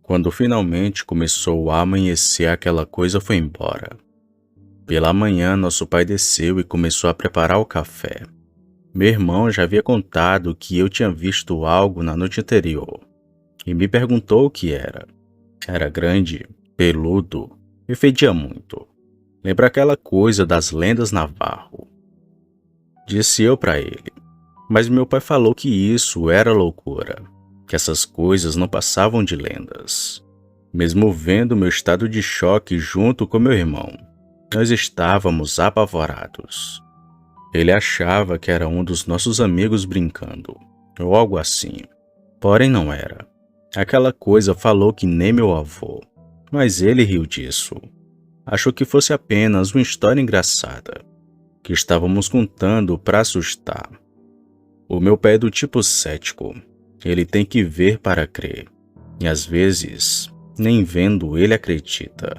Quando finalmente começou a amanhecer, aquela coisa foi embora. Pela manhã, nosso pai desceu e começou a preparar o café. Meu irmão já havia contado que eu tinha visto algo na noite anterior e me perguntou o que era. Era grande, peludo e fedia muito. Lembra aquela coisa das lendas navarro? Disse eu para ele, mas meu pai falou que isso era loucura, que essas coisas não passavam de lendas. Mesmo vendo meu estado de choque junto com meu irmão, nós estávamos apavorados. Ele achava que era um dos nossos amigos brincando, ou algo assim. Porém não era. Aquela coisa falou que nem meu avô, mas ele riu disso. Achou que fosse apenas uma história engraçada, que estávamos contando para assustar. O meu pai é do tipo cético. Ele tem que ver para crer. E às vezes, nem vendo ele acredita.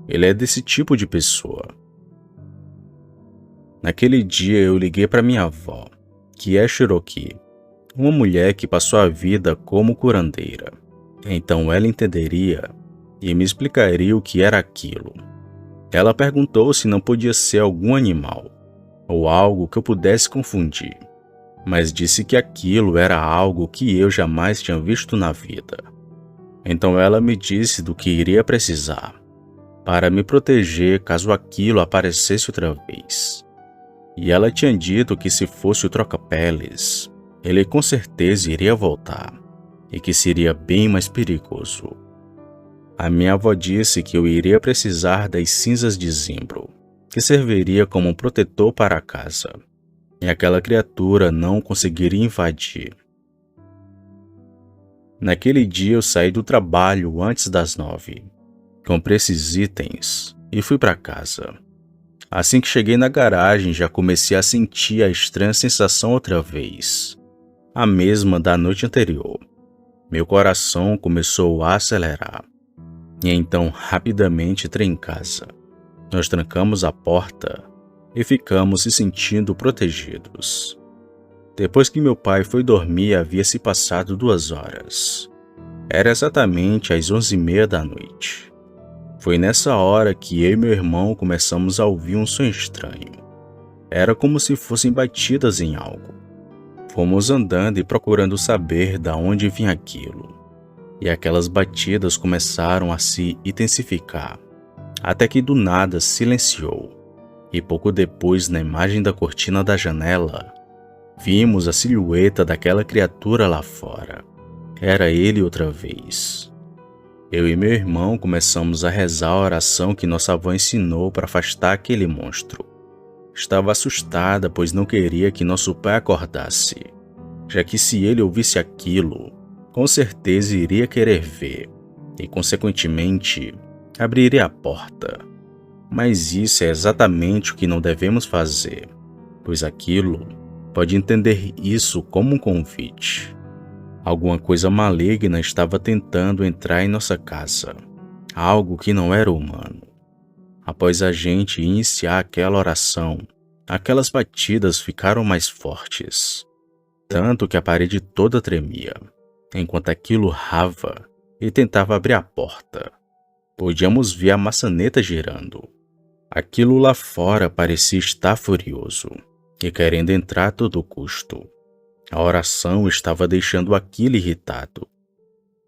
Ele é desse tipo de pessoa. Naquele dia eu liguei para minha avó, que é Cherokee, uma mulher que passou a vida como curandeira. Então ela entenderia e me explicaria o que era aquilo. Ela perguntou se não podia ser algum animal, ou algo que eu pudesse confundir, mas disse que aquilo era algo que eu jamais tinha visto na vida. Então ela me disse do que iria precisar, para me proteger caso aquilo aparecesse outra vez. E ela tinha dito que se fosse o troca-peles, ele com certeza iria voltar, e que seria bem mais perigoso. A minha avó disse que eu iria precisar das cinzas de zimbro, que serviria como um protetor para a casa, e aquela criatura não conseguiria invadir. Naquele dia eu saí do trabalho antes das 9, comprei esses itens e fui para casa. Assim que cheguei na garagem, já comecei a sentir a estranha sensação outra vez, a mesma da noite anterior. Meu coração começou a acelerar. E então, rapidamente, entrei em casa. Nós trancamos a porta e ficamos se sentindo protegidos. Depois que meu pai foi dormir, havia se passado 2 horas. Era exatamente às 11h30 da noite. Foi nessa hora que eu e meu irmão começamos a ouvir um som estranho. Era como se fossem batidas em algo. Fomos andando e procurando saber de onde vinha aquilo. E aquelas batidas começaram a se intensificar, até que do nada silenciou. E pouco depois, na imagem da cortina da janela, vimos a silhueta daquela criatura lá fora. Era ele outra vez. Eu e meu irmão começamos a rezar a oração que nossa avó ensinou para afastar aquele monstro. Estava assustada, pois não queria que nosso pai acordasse, já que se ele ouvisse aquilo, com certeza iria querer ver e, consequentemente, abriria a porta. Mas isso é exatamente o que não devemos fazer, pois aquilo pode entender isso como um convite. Alguma coisa maligna estava tentando entrar em nossa casa, algo que não era humano. Após a gente iniciar aquela oração, aquelas batidas ficaram mais fortes, tanto que a parede toda tremia, enquanto aquilo rava e tentava abrir a porta. Podíamos ver a maçaneta girando. Aquilo lá fora parecia estar furioso e querendo entrar a todo custo. A oração estava deixando aquilo irritado.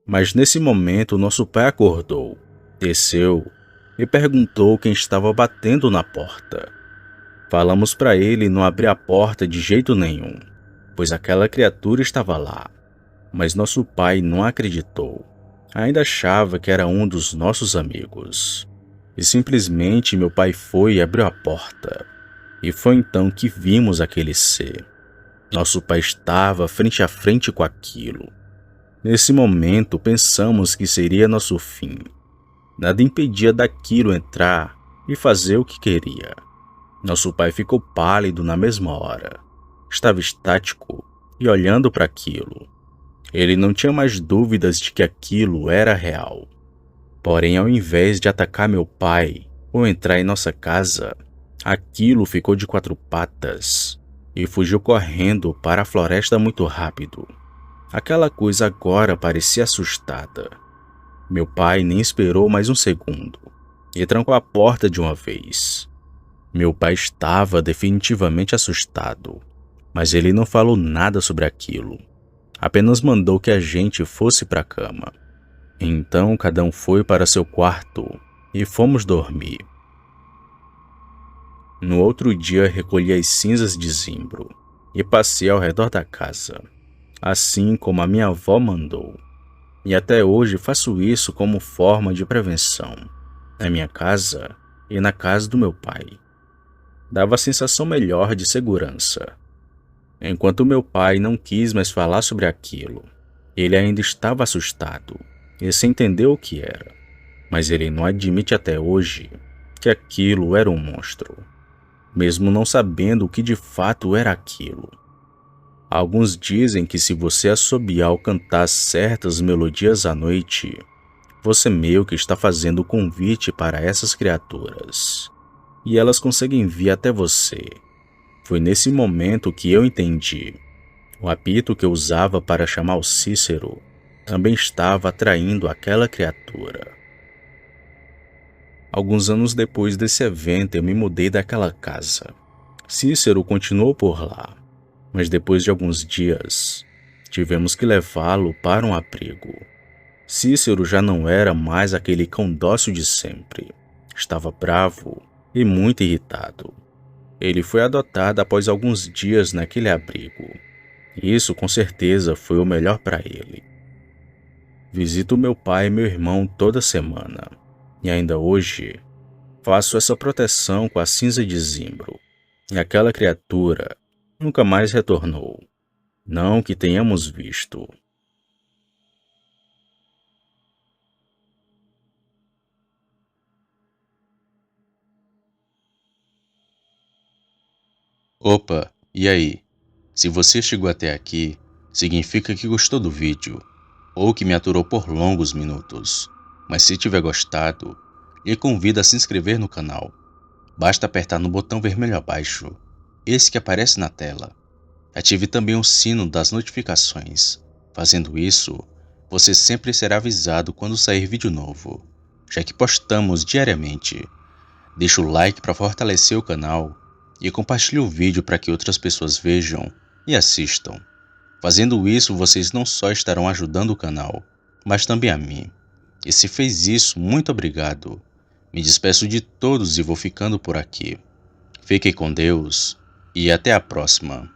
Mas nesse momento nosso pai acordou, desceu e perguntou quem estava batendo na porta. Falamos para ele não abrir a porta de jeito nenhum, pois aquela criatura estava lá. Mas nosso pai não acreditou. Ainda achava que era um dos nossos amigos. E simplesmente meu pai foi e abriu a porta. E foi então que vimos aquele ser. Nosso pai estava frente a frente com aquilo. Nesse momento, pensamos que seria nosso fim. Nada impedia daquilo entrar e fazer o que queria. Nosso pai ficou pálido na mesma hora. Estava estático e olhando para aquilo. Ele não tinha mais dúvidas de que aquilo era real. Porém, ao invés de atacar meu pai ou entrar em nossa casa, aquilo ficou de 4 patas e fugiu correndo para a floresta muito rápido. Aquela coisa agora parecia assustada. Meu pai nem esperou mais um segundo e trancou a porta de uma vez. Meu pai estava definitivamente assustado, mas ele não falou nada sobre aquilo. Apenas mandou que a gente fosse para a cama. Então cada um foi para seu quarto e fomos dormir. No outro dia recolhi as cinzas de Zimbro e passei ao redor da casa, assim como a minha avó mandou. E até hoje faço isso como forma de prevenção, na minha casa e na casa do meu pai. Dava a sensação melhor de segurança. Enquanto meu pai não quis mais falar sobre aquilo, ele ainda estava assustado e sem entender o que era. Mas ele não admite até hoje que aquilo era um monstro, mesmo não sabendo o que de fato era aquilo. Alguns dizem que se você assobiar ou cantar certas melodias à noite, você meio que está fazendo o convite para essas criaturas, e elas conseguem vir até você. Foi nesse momento que eu entendi. O apito que eu usava para chamar o Cícero também estava atraindo aquela criatura. Alguns anos depois desse evento, eu me mudei daquela casa. Cícero continuou por lá, mas depois de alguns dias, tivemos que levá-lo para um abrigo. Cícero já não era mais aquele cão dócil de sempre. Estava bravo e muito irritado. Ele foi adotado após alguns dias naquele abrigo. Isso com certeza foi o melhor para ele. Visito meu pai e meu irmão toda semana. E ainda hoje, faço essa proteção com a cinza de Zimbro. E aquela criatura nunca mais retornou. Não que tenhamos visto. Opa, e aí? Se você chegou até aqui, significa que gostou do vídeo, ou que me aturou por longos minutos. Mas se tiver gostado, lhe convido a se inscrever no canal. Basta apertar no botão vermelho abaixo, esse que aparece na tela. Ative também o sino das notificações. Fazendo isso, você sempre será avisado quando sair vídeo novo, já que postamos diariamente. Deixe o like para fortalecer o canal e compartilhe o vídeo para que outras pessoas vejam e assistam. Fazendo isso, vocês não só estarão ajudando o canal, mas também a mim. E se fez isso, muito obrigado. Me despeço de todos e vou ficando por aqui. Fiquem com Deus e até a próxima.